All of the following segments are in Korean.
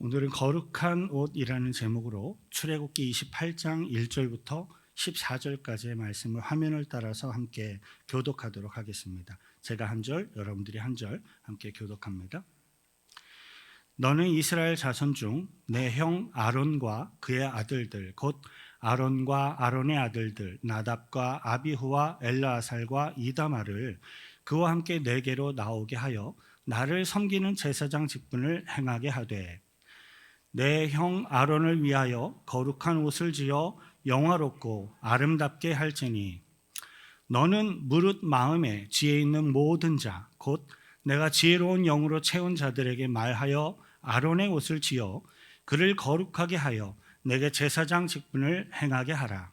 오늘은 거룩한 옷이라는 제목으로 출애굽기 28장 1절부터 14절까지의 말씀을 화면을 따라서 함께 교독하도록 하겠습니다. 제가 한 절, 여러분들이 한 절 함께 교독합니다. 너는 이스라엘 자손 중 내 형 아론과 그의 아들들 곧 아론과 아론의 아들들 나답과 아비후와 엘르아살과 이다말을 그와 함께 내게로 나오게 하여 나를 섬기는 제사장 직분을 행하게 하되 내 형 아론을 위하여 거룩한 옷을 지어 영화롭고 아름답게 할지니 너는 무릇 마음에 지혜 있는 모든 자 곧 내가 지혜로운 영으로 채운 자들에게 말하여 아론의 옷을 지어 그를 거룩하게 하여 내게 제사장 직분을 행하게 하라.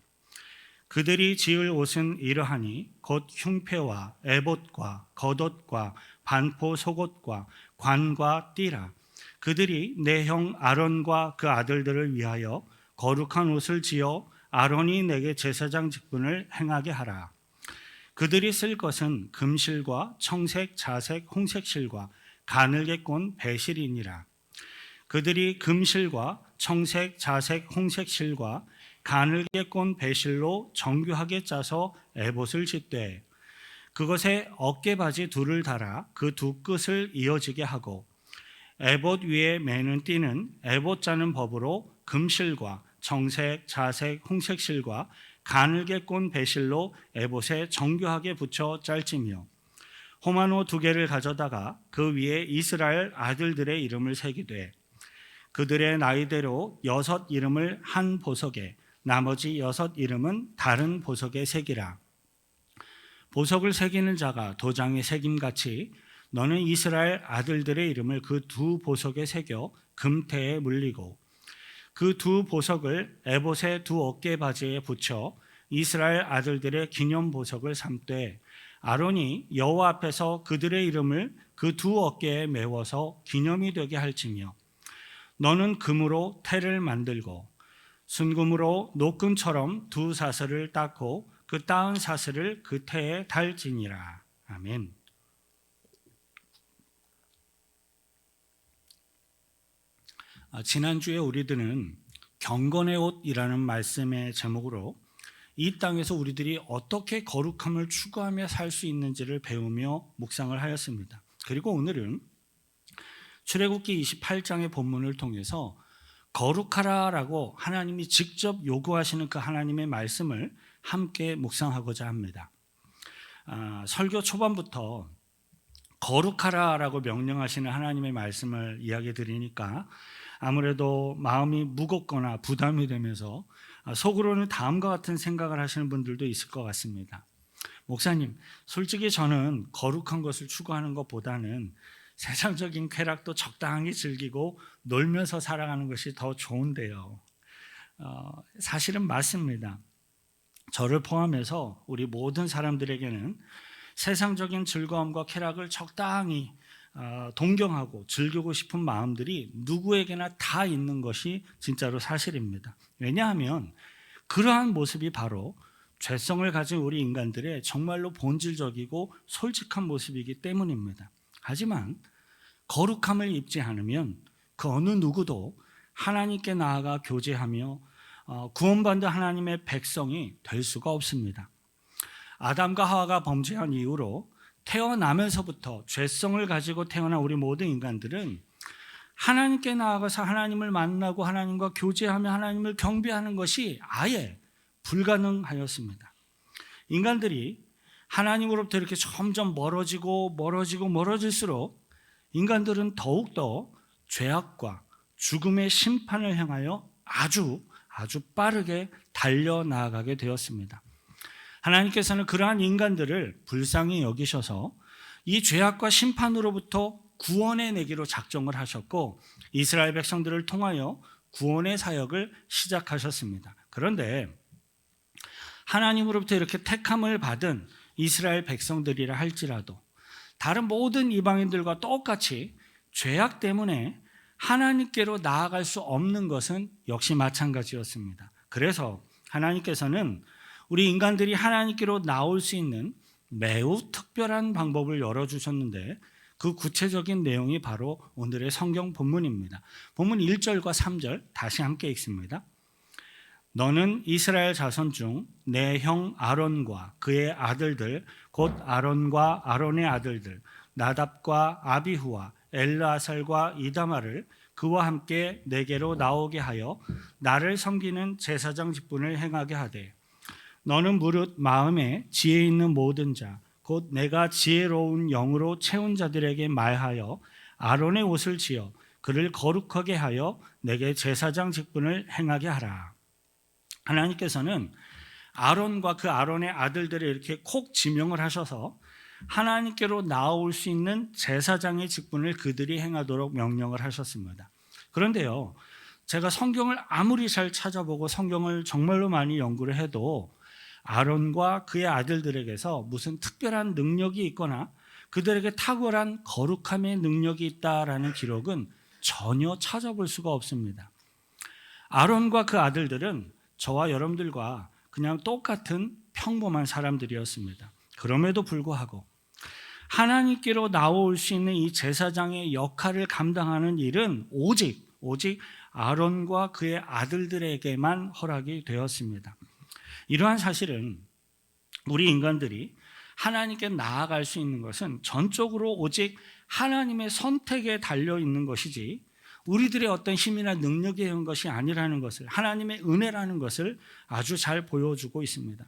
그들이 지을 옷은 이러하니 곧 흉패와 에봇과 겉옷과 반포 속옷과 관과 띠라. 그들이 내 형 아론과 그 아들들을 위하여 거룩한 옷을 지어 아론이 내게 제사장 직분을 행하게 하라. 그들이 쓸 것은 금실과 청색, 자색, 홍색 실과 가늘게 꼰 배실이니라. 그들이 금실과 청색, 자색, 홍색 실과 가늘게 꼰 배실로 정교하게 짜서 에봇을 짓되 그것에 어깨바지 둘을 달아 그 두 끝을 이어지게 하고 에봇 위에 매는 띠는 에봇 짜는 법으로 금실과 청색, 자색, 홍색 실과 가늘게 꼰 배실로 에봇에 정교하게 붙여 짤지며 호마노 2개를 가져다가 그 위에 이스라엘 아들들의 이름을 새기되 그들의 나이대로 6 이름을 한 보석에 나머지 6 이름은 다른 보석에 새기라. 보석을 새기는 자가 도장에 새김같이 너는 이스라엘 아들들의 이름을 그 두 보석에 새겨 금태에 물리고 그 두 보석을 에봇의 두 어깨 바지에 붙여 이스라엘 아들들의 기념 보석을 삼되 아론이 여호와 앞에서 그들의 이름을 그 두 어깨에 메워서 기념이 되게 할지며 너는 금으로 태를 만들고 순금으로 노금처럼 두 사슬을 닦고 그 따은 사슬을 그 태에 달지니라. 아멘. 지난주에 우리들은 경건의 옷이라는 말씀의 제목으로 이 땅에서 우리들이 어떻게 거룩함을 추구하며 살 수 있는지를 배우며 묵상을 하였습니다. 그리고 오늘은 출애굽기 28장의 본문을 통해서 거룩하라라고 하나님이 직접 요구하시는 그 하나님의 말씀을 함께 묵상하고자 합니다. 설교 초반부터 거룩하라라고 명령하시는 하나님의 말씀을 이야기 드리니까 아무래도 마음이 무겁거나 부담이 되면서 속으로는 다음과 같은 생각을 하시는 분들도 있을 것 같습니다. 목사님, 솔직히 저는 거룩한 것을 추구하는 것보다는 세상적인 쾌락도 적당히 즐기고 놀면서 살아가는 것이 더 좋은데요. 사실은 맞습니다. 저를 포함해서 우리 모든 사람들에게는 세상적인 즐거움과 쾌락을 적당히 동경하고 즐기고 싶은 마음들이 누구에게나 다 있는 것이 진짜로 사실입니다. 왜냐하면 그러한 모습이 바로 죄성을 가진 우리 인간들의 정말로 본질적이고 솔직한 모습이기 때문입니다. 하지만 거룩함을 입지 않으면 그 어느 누구도 하나님께 나아가 교제하며 구원받는 하나님의 백성이 될 수가 없습니다. 아담과 하와가 범죄한 이후로 태어나면서부터 죄성을 가지고 태어난 우리 모든 인간들은 하나님께 나아가서 하나님을 만나고 하나님과 교제하며 하나님을 경배하는 것이 아예 불가능하였습니다. 인간들이 하나님으로부터 이렇게 점점 멀어질수록 인간들은 더욱더 죄악과 죽음의 심판을 향하여 아주 빠르게 달려나가게 되었습니다. 하나님께서는 그러한 인간들을 불쌍히 여기셔서 이 죄악과 심판으로부터 구원해내기로 작정을 하셨고 이스라엘 백성들을 통하여 구원의 사역을 시작하셨습니다. 그런데 하나님으로부터 이렇게 택함을 받은 이스라엘 백성들이라 할지라도 다른 모든 이방인들과 똑같이 죄악 때문에 하나님께로 나아갈 수 없는 것은 역시 마찬가지였습니다. 그래서 하나님께서는 우리 인간들이 하나님께로 나올 수 있는 매우 특별한 방법을 열어주셨는데 그 구체적인 내용이 바로 오늘의 성경 본문입니다. 본문 1절과 3절 다시 함께 읽습니다. 너는 이스라엘 자손 중 내 형 아론과 그의 아들들 곧 아론과 아론의 아들들 나답과 아비후와 엘르아살과 이다마를 그와 함께 내게로 나오게 하여 나를 섬기는 제사장 직분을 행하게 하되 너는 무릇 마음에 지혜 있는 모든 자 곧 내가 지혜로운 영으로 채운 자들에게 말하여 아론의 옷을 지어 그를 거룩하게 하여 내게 제사장 직분을 행하게 하라. 하나님께서는 아론과 그 아론의 아들들을 이렇게 콕 지명을 하셔서 하나님께로 나아올 수 있는 제사장의 직분을 그들이 행하도록 명령을 하셨습니다. 그런데요, 제가 성경을 아무리 잘 찾아보고 성경을 정말로 많이 연구를 해도 아론과 그의 아들들에게서 무슨 특별한 능력이 있거나 그들에게 탁월한 거룩함의 능력이 있다라는 기록은 전혀 찾아볼 수가 없습니다. 아론과 그 아들들은 저와 여러분들과 그냥 똑같은 평범한 사람들이었습니다. 그럼에도 불구하고 하나님께로 나올 수 있는 이 제사장의 역할을 감당하는 일은 오직 아론과 그의 아들들에게만 허락이 되었습니다. 이러한 사실은 우리 인간들이 하나님께 나아갈 수 있는 것은 전적으로 오직 하나님의 선택에 달려 있는 것이지 우리들의 어떤 힘이나 능력에 의한 것이 아니라는 것을, 하나님의 은혜라는 것을 아주 잘 보여주고 있습니다.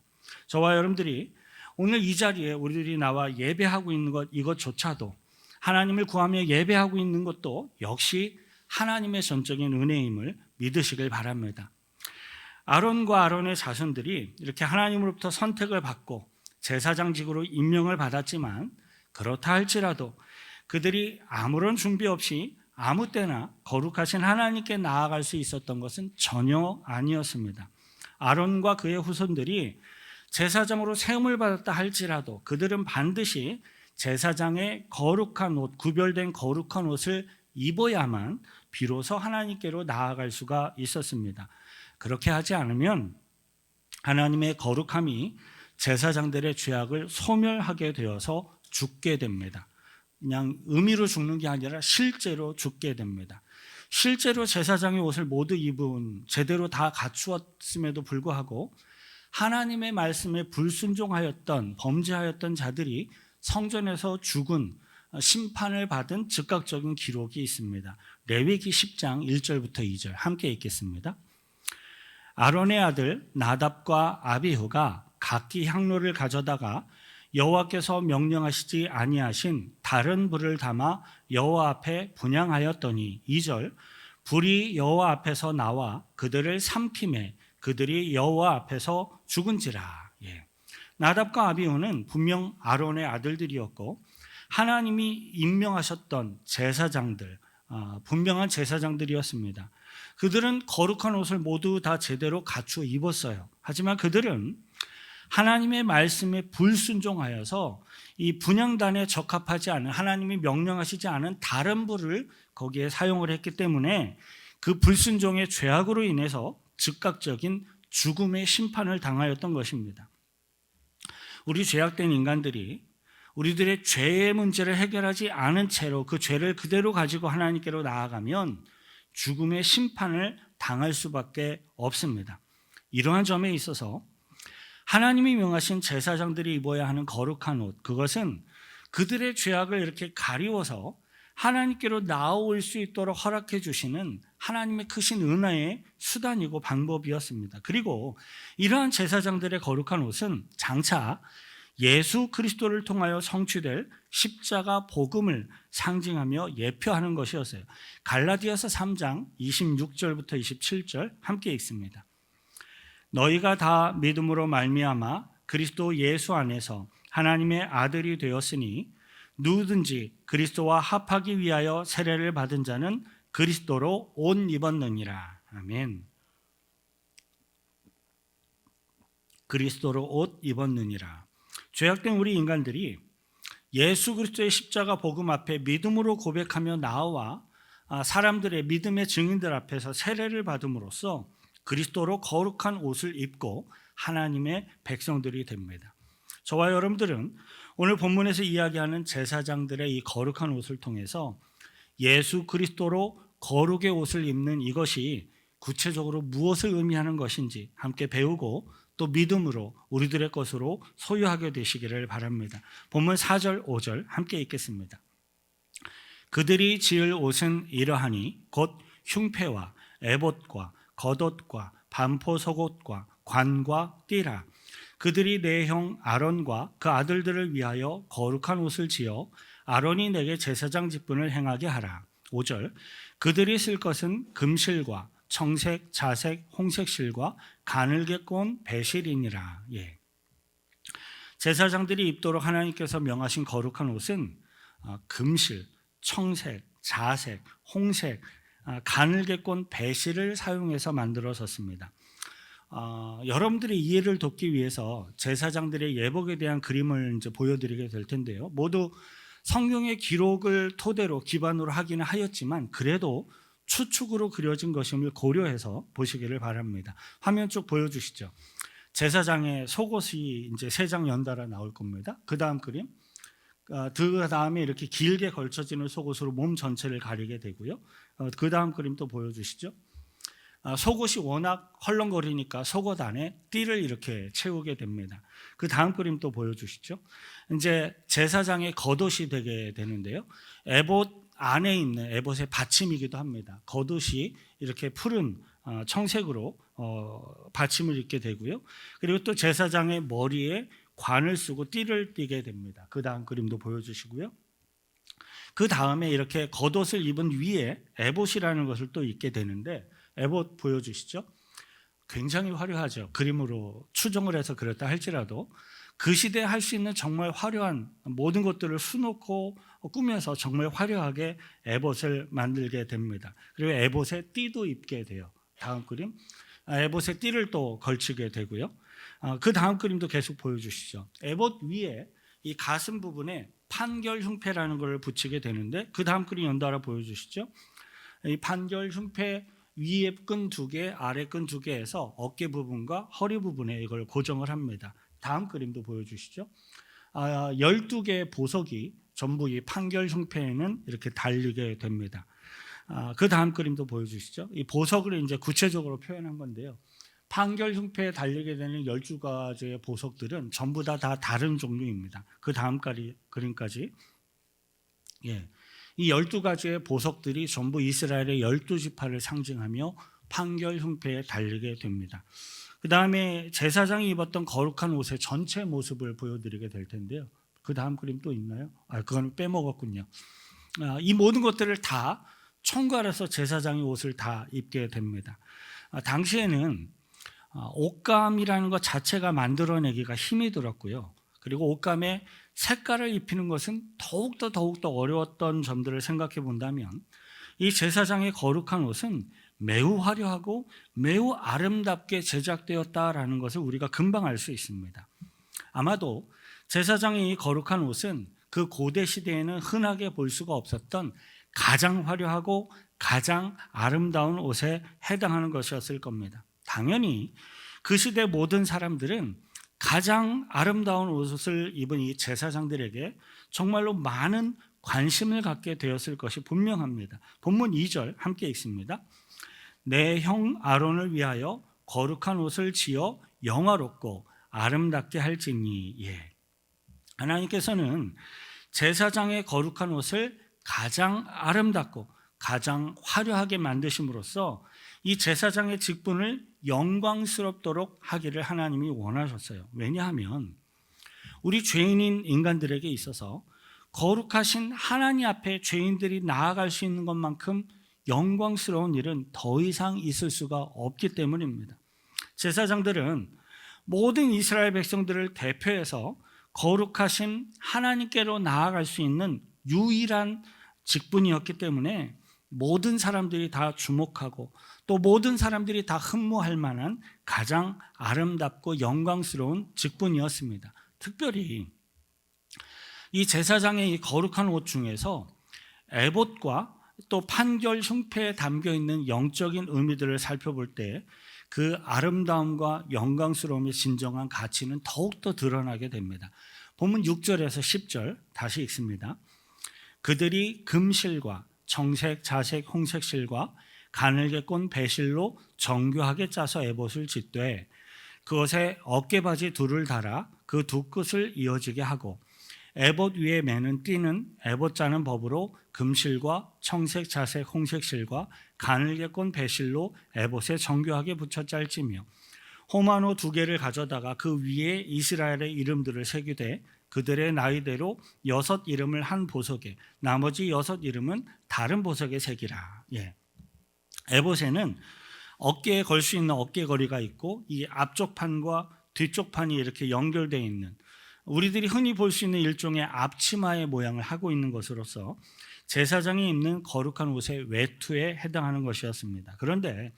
저와 여러분들이 오늘 이 자리에 우리들이 나와 예배하고 있는 것 이것조차도, 하나님을 구하며 예배하고 있는 것도 역시 하나님의 전적인 은혜임을 믿으시길 바랍니다. 아론과 아론의 자손들이 이렇게 하나님으로부터 선택을 받고 제사장직으로 임명을 받았지만, 그렇다 할지라도 그들이 아무런 준비 없이 아무 때나 거룩하신 하나님께 나아갈 수 있었던 것은 전혀 아니었습니다. 아론과 그의 후손들이 제사장으로 세움을 받았다 할지라도 그들은 반드시 제사장의 거룩한 옷, 구별된 거룩한 옷을 입어야만 비로소 하나님께로 나아갈 수가 있었습니다. 그렇게 하지 않으면 하나님의 거룩함이 제사장들의 죄악을 소멸하게 되어서 죽게 됩니다. 그냥 의미로 죽는 게 아니라 실제로 죽게 됩니다. 실제로 제사장의 옷을 모두 입은, 제대로 다 갖추었음에도 불구하고 하나님의 말씀에 불순종하였던, 범죄하였던 자들이 성전에서 죽은, 심판을 받은 즉각적인 기록이 있습니다. 레위기 10장 1절부터 2절 함께 읽겠습니다. 아론의 아들 나답과 아비후가 각기 향로를 가져다가 여호와께서 명령하시지 아니하신 다른 불을 담아 여호와 앞에 분향하였더니 2절 불이 여호와 앞에서 나와 그들을 삼키매 그들이 여호와 앞에서 죽은지라. 나답과 아비후는 분명 아론의 아들들이었고 하나님이 임명하셨던 제사장들, 분명한 제사장들이었습니다. 그들은 거룩한 옷을 모두 다 제대로 갖추어 입었어요. 하지만 그들은 하나님의 말씀에 불순종하여서 이 분향단에 적합하지 않은, 하나님이 명령하시지 않은 다른 불을 거기에 사용을 했기 때문에 그 불순종의 죄악으로 인해서 즉각적인 죽음의 심판을 당하였던 것입니다. 우리 죄악된 인간들이 우리들의 죄의 문제를 해결하지 않은 채로 그 죄를 그대로 가지고 하나님께로 나아가면 죽음의 심판을 당할 수밖에 없습니다. 이러한 점에 있어서 하나님이 명하신 제사장들이 입어야 하는 거룩한 옷, 그것은 그들의 죄악을 이렇게 가리워서 하나님께로 나아올 수 있도록 허락해 주시는 하나님의 크신 은혜의 수단이고 방법이었습니다. 그리고 이러한 제사장들의 거룩한 옷은 장차 예수 그리스도를 통하여 성취될 십자가 복음을 상징하며 예표하는 것이었어요. 갈라디아서 3장 26절부터 27절 함께 읽습니다. 너희가 다 믿음으로 말미암아 그리스도 예수 안에서 하나님의 아들이 되었으니 누구든지 그리스도와 합하기 위하여 세례를 받은 자는 그리스도로 옷 입었느니라. 아멘. 그리스도로 옷 입었느니라. 죄악된 우리 인간들이 예수 그리스도의 십자가 복음 앞에 믿음으로 고백하며 나와 사람들의 믿음의 증인들 앞에서 세례를 받음으로써 그리스도로 거룩한 옷을 입고 하나님의 백성들이 됩니다. 저와 여러분들은 오늘 본문에서 이야기하는 제사장들의 이 거룩한 옷을 통해서 예수 그리스도로 거룩의 옷을 입는 이것이 구체적으로 무엇을 의미하는 것인지 함께 배우고 또 믿음으로 우리들의 것으로 소유하게 되시기를 바랍니다. 본문 4절 5절 함께 읽겠습니다. 그들이 지을 옷은 이러하니 곧 흉패와 에봇과 겉옷과 반포 속옷과 관과 띠라. 그들이 내 형 아론과 그 아들들을 위하여 거룩한 옷을 지어 아론이 내게 제사장 직분을 행하게 하라. 5절 그들이 쓸 것은 금실과 청색, 자색, 홍색 실과 가늘게 꼰 배실이니라. 제사장들이 입도록 하나님께서 명하신 거룩한 옷은 금실, 청색, 자색, 홍색, 가늘게 꼰 배실을 사용해서 만들어졌습니다. 여러분들의 이해를 돕기 위해서 제사장들의 예복에 대한 그림을 이제 보여드리게 될 텐데요. 모두 성경의 기록을 토대로 기반으로 하기는 하였지만 그래도 추측으로 그려진 것임을 고려해서 보시기를 바랍니다. 화면 쭉 보여주시죠. 제사장의 속옷이 이제 3장 연달아 나올 겁니다. 그 다음 그림, 그 다음에 이렇게 길게 걸쳐지는 속옷으로 몸 전체를 가리게 되고요. 그 다음 그림 또 보여주시죠. 속옷이 워낙 헐렁거리니까 속옷 안에 띠를 이렇게 채우게 됩니다. 그 다음 그림 또 보여주시죠. 이제 제사장의 겉옷이 되게 되는데요. 에봇 안에 있는 에봇의 받침이기도 합니다. 겉옷이 이렇게 푸른 청색으로 받침을 입게 되고요. 그리고 또 제사장의 머리에 관을 쓰고 띠를 띠게 됩니다. 그 다음 그림도 보여주시고요. 그 다음에 이렇게 겉옷을 입은 위에 에봇이라는 것을 또 입게 되는데 에봇 보여주시죠. 굉장히 화려하죠. 그림으로 추정을 해서 그렇다 할지라도 그 시대에 할 수 있는 정말 화려한 모든 것들을 수놓고 꾸며서 정말 화려하게 에봇을 만들게 됩니다. 그리고 에봇에 띠도 입게 돼요. 다음 그림, 에봇에 띠를 또 걸치게 되고요. 그 다음 그림도 계속 보여주시죠. 에봇 위에 이 가슴 부분에 판결 흉패라는 걸 붙이게 되는데 그 다음 그림 연달아 보여주시죠. 이 판결 흉패 위에 끈 2개, 아래 끈 2개에서 어깨 부분과 허리 부분에 이걸 고정을 합니다. 다음 그림도 보여주시죠. 12개의 보석이 전부 이 판결 흉패에는 이렇게 달리게 됩니다. 그 다음 그림도 보여주시죠. 이 보석을 이제 구체적으로 표현한 건데요. 판결 흉패에 달리게 되는 12가지의 보석들은 전부 다 다른 종류입니다. 그 다음 그림까지. 이 12가지의 보석들이 전부 이스라엘의 12지파를 상징하며 판결 흉패에 달리게 됩니다. 그 다음에 제사장이 입었던 거룩한 옷의 전체 모습을 보여드리게 될 텐데요. 그 다음 그림 또 있나요? 그건 빼먹었군요. 이 모든 것들을 다 총괄해서 제사장이 옷을 다 입게 됩니다. 당시에는 옷감이라는 것 자체가 만들어내기가 힘이 들었고요. 그리고 옷감에 색깔을 입히는 것은 더욱더 어려웠던 점들을 생각해 본다면 이 제사장의 거룩한 옷은 매우 화려하고 매우 아름답게 제작되었다라는 것을 우리가 금방 알 수 있습니다. 아마도 제사장의 이 거룩한 옷은 그 고대 시대에는 흔하게 볼 수가 없었던 가장 화려하고 가장 아름다운 옷에 해당하는 것이었을 겁니다. 당연히 그 시대 모든 사람들은 가장 아름다운 옷을 입은 이 제사장들에게 정말로 많은 관심을 갖게 되었을 것이 분명합니다. 본문 2절 함께 읽습니다. 내 형 아론을 위하여 거룩한 옷을 지어 영화롭고 아름답게 할지니. 하나님께서는 제사장의 거룩한 옷을 가장 아름답고 가장 화려하게 만드심으로써 이 제사장의 직분을 영광스럽도록 하기를 하나님이 원하셨어요. 왜냐하면 우리 죄인인 인간들에게 있어서 거룩하신 하나님 앞에 죄인들이 나아갈 수 있는 것만큼 영광스러운 일은 더 이상 있을 수가 없기 때문입니다. 제사장들은 모든 이스라엘 백성들을 대표해서 거룩하신 하나님께로 나아갈 수 있는 유일한 직분이었기 때문에 모든 사람들이 다 주목하고 또 모든 사람들이 다 흠모할 만한 가장 아름답고 영광스러운 직분이었습니다. 특별히 이 제사장의 이 거룩한 옷 중에서 에봇과 또 판결 흉패에 담겨 있는 영적인 의미들을 살펴볼 때 그 아름다움과 영광스러움의 진정한 가치는 더욱더 드러나게 됩니다. 본문 6절에서 10절 다시 읽습니다. 그들이 금실과 청색, 자색, 홍색 실과 가늘게 꼰 배실로 정교하게 짜서 에봇을 짓되 그것에 어깨바지 둘을 달아 그 두 끝을 이어지게 하고 에봇 위에 매는 띠는 에봇 짜는 법으로 금실과 청색, 자색, 홍색 실과 가늘게 꼰 배실로 에봇에 정교하게 붙여 짤지며 호마노 2개를 가져다가 그 위에 이스라엘의 이름들을 새기되 그들의 나이대로 6 이름을 한 보석에 나머지 6 이름은 다른 보석에 새기라. 에봇에는 어깨에 걸 수 있는 어깨걸이가 있고 이 앞쪽 판과 뒤쪽 판이 이렇게 연결되어 있는 우리들이 흔히 볼 수 있는 일종의 앞치마의 모양을 하고 있는 것으로서 제사장이 입는 거룩한 옷의 외투에 해당하는 것이었습니다. 그런데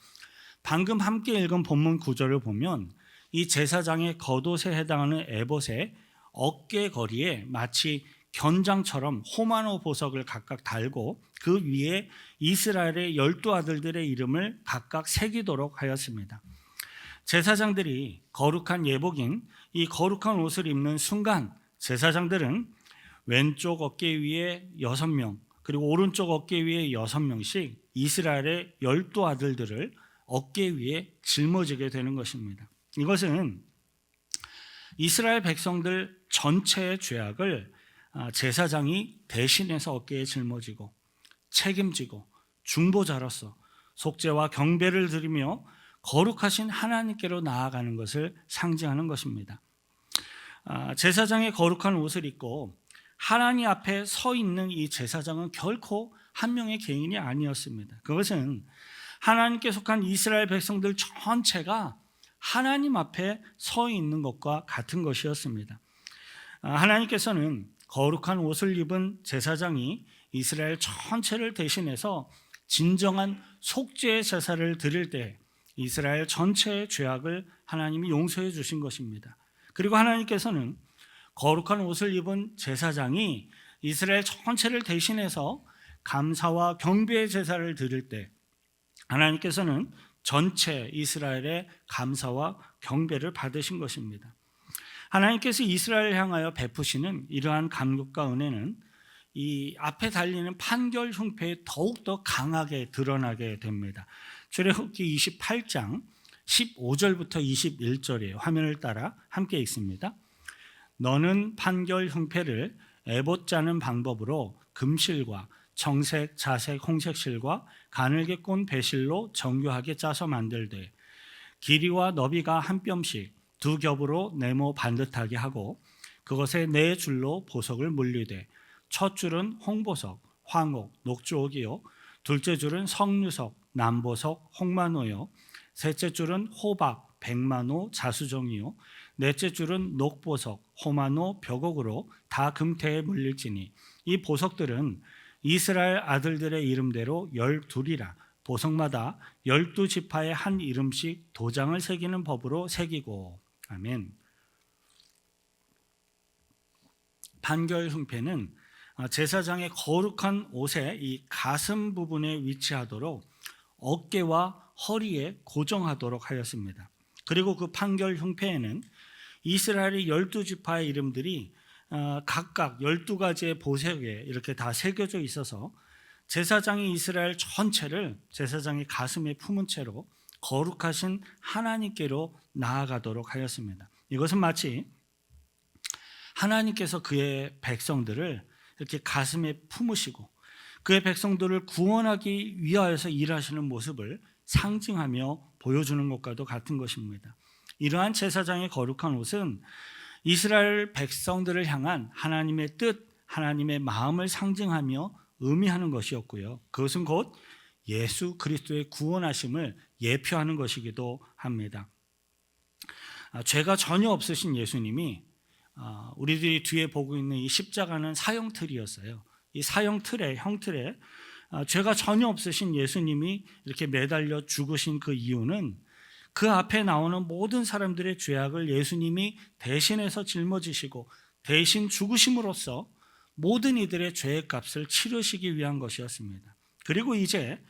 방금 함께 읽은 본문 9절을 보면 이 제사장의 겉옷에 해당하는 에봇의 어깨거리에 마치 견장처럼 호마노 보석을 각각 달고 그 위에 이스라엘의 12아들들의 이름을 각각 새기도록 하였습니다. 제사장들이 거룩한 예복인 이 거룩한 옷을 입는 순간 제사장들은 왼쪽 어깨 위에 6명 그리고 오른쪽 어깨 위에 6명씩 이스라엘의 12아들들을 어깨 위에 짊어지게 되는 것입니다. 이것은 이스라엘 백성들 전체의 죄악을 제사장이 대신해서 어깨에 짊어지고 책임지고 중보자로서 속죄와 경배를 드리며 거룩하신 하나님께로 나아가는 것을 상징하는 것입니다. 제사장의 거룩한 옷을 입고 하나님 앞에 서 있는 이 제사장은 결코 한 명의 개인이 아니었습니다. 그것은 하나님께 속한 이스라엘 백성들 전체가 하나님 앞에 서 있는 것과 같은 것이었습니다. 하나님께서는 거룩한 옷을 입은 제사장이 이스라엘 전체를 대신해서 진정한 속죄의 제사를 드릴 때 이스라엘 전체의 죄악을 하나님이 용서해 주신 것입니다. 그리고 하나님께서는 거룩한 옷을 입은 제사장이 이스라엘 전체를 대신해서 감사와 경배의 제사를 드릴 때 하나님께서는 전체 이스라엘의 감사와 경배를 받으신 것입니다. 하나님께서 이스라엘을 향하여 베푸시는 이러한 감격과 은혜는 이 앞에 달리는 판결 흉패에 더욱더 강하게 드러나게 됩니다. 출애굽기 28장 15절부터 21절이에요. 화면을 따라 함께 읽습니다. 너는 판결 흉패를 에봇 짜는 방법으로 금실과 청색, 자색, 홍색 실과 가늘게 꼰 배실로 정교하게 짜서 만들되 길이와 너비가 한 뼘씩 2겹으로 네모 반듯하게 하고 그것에 4줄로 보석을 물리되 첫 줄은 홍보석, 황옥, 녹주옥이요 둘째 줄은 석류석, 남보석, 홍마노요 셋째 줄은 호박, 백마노, 자수정이요 넷째 줄은 녹보석, 호마노, 벽옥으로 다 금태에 물릴지니 이 보석들은 이스라엘 아들들의 이름대로 12이라 보석마다 12지파의 한 이름씩 도장을 새기는 법으로 새기고. 아멘. 판결 흉패는 제사장의 거룩한 옷의 이 가슴 부분에 위치하도록 어깨와 허리에 고정하도록 하였습니다. 그리고 그 판결 흉패에는 이스라엘의 12지파의 이름들이 각각 12가지의 보석에 이렇게 다 새겨져 있어서 제사장이 이스라엘 전체를 제사장의 가슴에 품은 채로 거룩하신 하나님께로 나아가도록 하였습니다. 이것은 마치 하나님께서 그의 백성들을 이렇게 가슴에 품으시고 그의 백성들을 구원하기 위하여서 일하시는 모습을 상징하며 보여주는 것과도 같은 것입니다. 이러한 제사장의 거룩한 옷은 이스라엘 백성들을 향한 하나님의 뜻, 하나님의 마음을 상징하며 의미하는 것이었고요. 그것은 곧 예수 그리스도의 구원하심을 예표하는 것이기도 합니다. 죄가 전혀 없으신 예수님이 우리들이 뒤에 보고 있는 이 십자가는 사형 틀이었어요. 이 사형 틀에, 형틀에 죄가 전혀 없으신 예수님이 이렇게 매달려 죽으신 그 이유는 그 앞에 나오는 모든 사람들의 죄악을 예수님이 대신해서 짊어지시고 대신 죽으심으로써 모든 이들의 죄의 값을 치르시기 위한 것이었습니다. 그리고 이제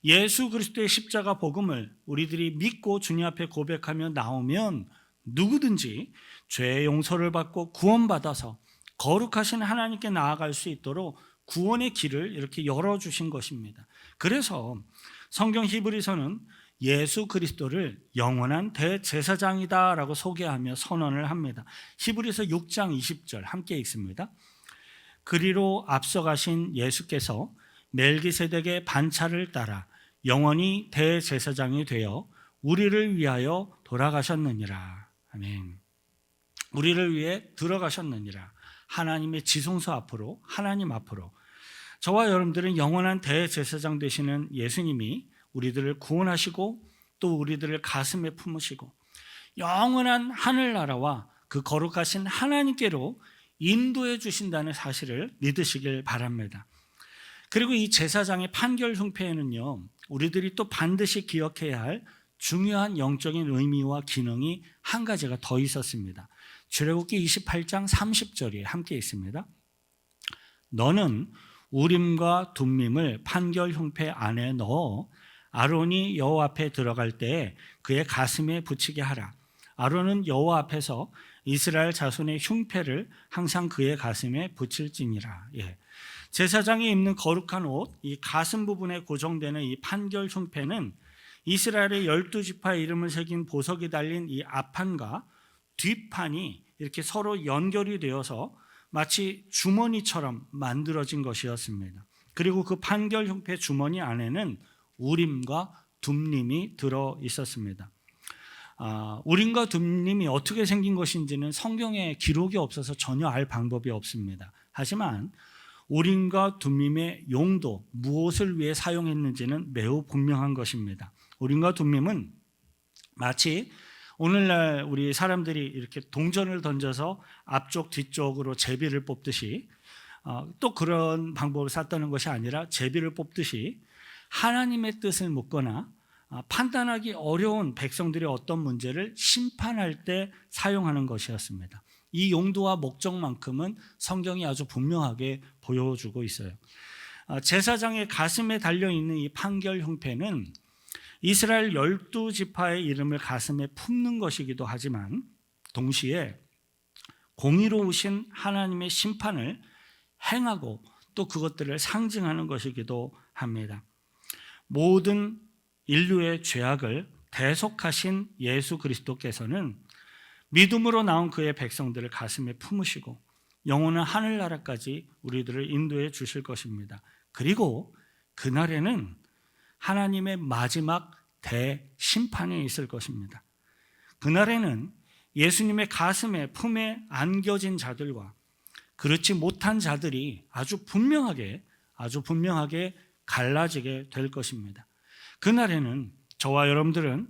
예수 그리스도의 십자가 복음을 우리들이 믿고 주님 앞에 고백하며 나오면 누구든지 죄의 용서를 받고 구원받아서 거룩하신 하나님께 나아갈 수 있도록 구원의 길을 이렇게 열어주신 것입니다. 그래서 성경 히브리서는 예수 그리스도를 영원한 대제사장이다라고 소개하며 선언을 합니다. 히브리서 6장 20절 함께 읽습니다. 그리로 앞서가신 예수께서 멜기세덱의 반차를 따라 영원히 대제사장이 되어 우리를 위하여 돌아가셨느니라. 아멘. 우리를 위해 들어가셨느니라. 하나님의 지성소 앞으로, 하나님 앞으로. 저와 여러분들은 영원한 대제사장 되시는 예수님이 우리들을 구원하시고 또 우리들을 가슴에 품으시고 영원한 하늘나라와 그 거룩하신 하나님께로 인도해 주신다는 사실을 믿으시길 바랍니다. 그리고 이 제사장의 판결 흉패에는요, 우리들이 또 반드시 기억해야 할 중요한 영적인 의미와 기능이 한 가지가 더 있었습니다. 출애굽기 28장 30절에 함께 있습니다. 너는 우림과 둠밈을 판결 흉패 안에 넣어 아론이 여호와 앞에 들어갈 때 그의 가슴에 붙이게 하라. 아론은 여호와 앞에서 이스라엘 자손의 흉패를 항상 그의 가슴에 붙일지니라. 예. 제사장이 입는 거룩한 옷, 이 가슴 부분에 고정되는 이 판결 흉패는 이스라엘의 12지파의 이름을 새긴 보석이 달린 이 앞판과 뒷판이 이렇게 서로 연결이 되어서 마치 주머니처럼 만들어진 것이었습니다. 그리고 그 판결 흉패 주머니 안에는 우림과 둠림이 들어 있었습니다. 우림과 둠림이 어떻게 생긴 것인지는 성경에 기록이 없어서 전혀 알 방법이 없습니다. 하지만 우림과 둠림의 용도, 무엇을 위해 사용했는지는 매우 분명한 것입니다. 우림과 둠림은 마치 오늘날 우리 사람들이 이렇게 동전을 던져서 앞쪽 뒤쪽으로 제비를 뽑듯이 또 그런 방법을 썼다는 것이 아니라 제비를 뽑듯이 하나님의 뜻을 묻거나 판단하기 어려운 백성들의 어떤 문제를 심판할 때 사용하는 것이었습니다. 이 용도와 목적만큼은 성경이 아주 분명하게 보여주고 있어요. 제사장의 가슴에 달려있는 이 판결 흉패는 이스라엘 12지파의 이름을 가슴에 품는 것이기도 하지만 동시에 공의로우신 하나님의 심판을 행하고 또 그것들을 상징하는 것이기도 합니다. 모든 인류의 죄악을 대속하신 예수 그리스도께서는 믿음으로 나온 그의 백성들을 가슴에 품으시고 영원한 하늘나라까지 우리들을 인도해 주실 것입니다. 그리고 그날에는 하나님의 마지막 대심판이 있을 것입니다. 그날에는 예수님의 가슴에 품에 안겨진 자들과 그렇지 못한 자들이 아주 분명하게 갈라지게 될 것입니다. 그날에는 저와 여러분들은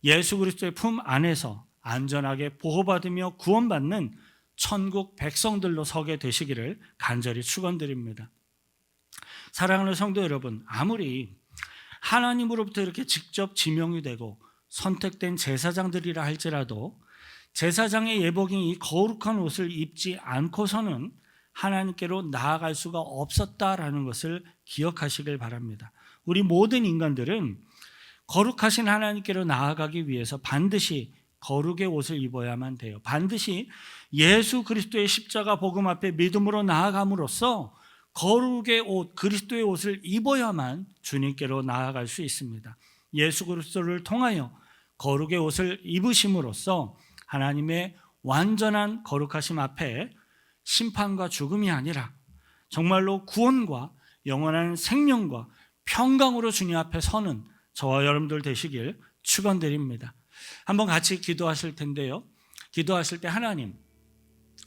예수 그리스도의 품 안에서 안전하게 보호받으며 구원받는 천국 백성들로 서게 되시기를 간절히 축원드립니다. 사랑하는 성도 여러분, 아무리 하나님으로부터 이렇게 직접 지명이 되고 선택된 제사장들이라 할지라도 제사장의 예복인 이 거룩한 옷을 입지 않고서는 하나님께로 나아갈 수가 없었다라는 것을 기억하시길 바랍니다. 우리 모든 인간들은 거룩하신 하나님께로 나아가기 위해서 반드시 거룩의 옷을 입어야만 돼요. 반드시 예수 그리스도의 십자가 복음 앞에 믿음으로 나아감으로써 거룩의 옷, 그리스도의 옷을 입어야만 주님께로 나아갈 수 있습니다. 예수 그리스도를 통하여 거룩의 옷을 입으심으로써 하나님의 완전한 거룩하심 앞에 심판과 죽음이 아니라 정말로 구원과 영원한 생명과 평강으로 주님 앞에 서는 저와 여러분들 되시길 축원드립니다. 한번 같이 기도하실 텐데요. 기도하실 때 하나님,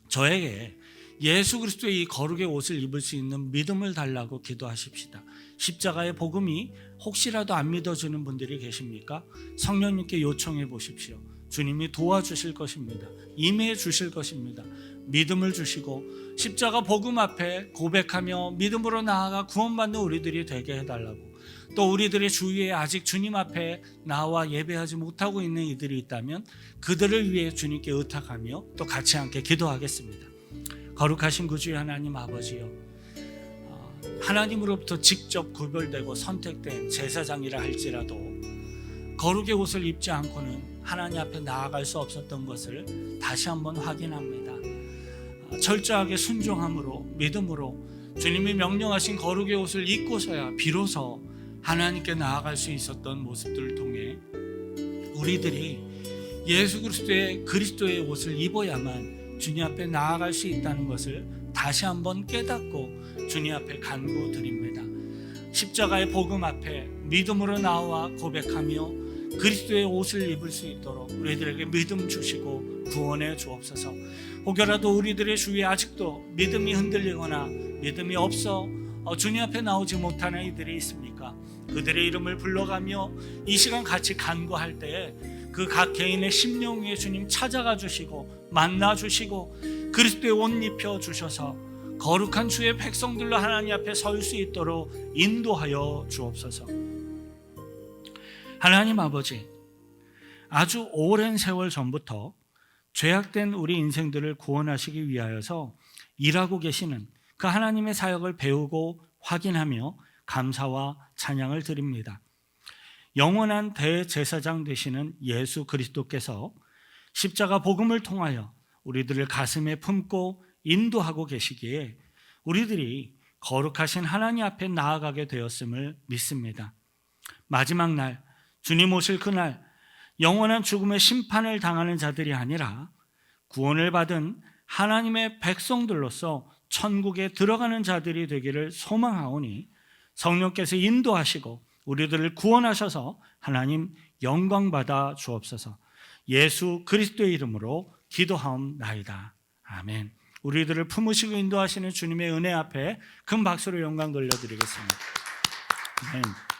저에게 예수 그리스도의 이 거룩의 옷을 입을 수 있는 믿음을 달라고 기도하십시다. 십자가의 복음이 혹시라도 안 믿어지는 분들이 계십니까? 성령님께 요청해 보십시오. 주님이 도와주실 것입니다. 임해 주실 것입니다. 믿음을 주시고 십자가 복음 앞에 고백하며 믿음으로 나아가 구원받는 우리들이 되게 해달라고, 또 우리들의 주위에 아직 주님 앞에 나와 예배하지 못하고 있는 이들이 있다면 그들을 위해 주님께 의탁하며 또 같이 함께 기도하겠습니다. 거룩하신 구주의 하나님 아버지요, 하나님으로부터 직접 구별되고 선택된 제사장이라 할지라도 거룩의 옷을 입지 않고는 하나님 앞에 나아갈 수 없었던 것을 다시 한번 확인합니다. 철저하게 순종함으로, 믿음으로 주님이 명령하신 거룩의 옷을 입고서야 비로소 하나님께 나아갈 수 있었던 모습들을 통해 우리들이 예수 그리스도의 옷을 입어야만 주님 앞에 나아갈 수 있다는 것을 다시 한번 깨닫고 주님 앞에 간구드립니다. 십자가의 복음 앞에 믿음으로 나와 고백하며 그리스도의 옷을 입을 수 있도록 우리들에게 믿음 주시고 구원해 주옵소서. 혹여라도 우리들의 주위에 아직도 믿음이 흔들리거나 믿음이 없어 주님 앞에 나오지 못하는 이들이 있습니까? 그들의 이름을 불러가며 이 시간 같이 간구할 때에 그 각 개인의 심령 위에 주님 찾아가 주시고 만나 주시고 그리스도의 옷 입혀 주셔서 거룩한 주의 백성들로 하나님 앞에 설 수 있도록 인도하여 주옵소서. 하나님 아버지, 아주 오랜 세월 전부터 죄악된 우리 인생들을 구원하시기 위하여서 일하고 계시는 그 하나님의 사역을 배우고 확인하며 감사와 찬양을 드립니다. 영원한 대제사장 되시는 예수 그리스도께서 십자가 복음을 통하여 우리들을 가슴에 품고 인도하고 계시기에 우리들이 거룩하신 하나님 앞에 나아가게 되었음을 믿습니다. 마지막 날, 주님 오실 그날 영원한 죽음의 심판을 당하는 자들이 아니라 구원을 받은 하나님의 백성들로서 천국에 들어가는 자들이 되기를 소망하오니 성령께서 인도하시고 우리들을 구원하셔서 하나님 영광 받아 주옵소서. 예수 그리스도의 이름으로 기도하옵나이다. 아멘. 우리들을 품으시고 인도하시는 주님의 은혜 앞에 큰 박수로 영광 돌려드리겠습니다. 아멘.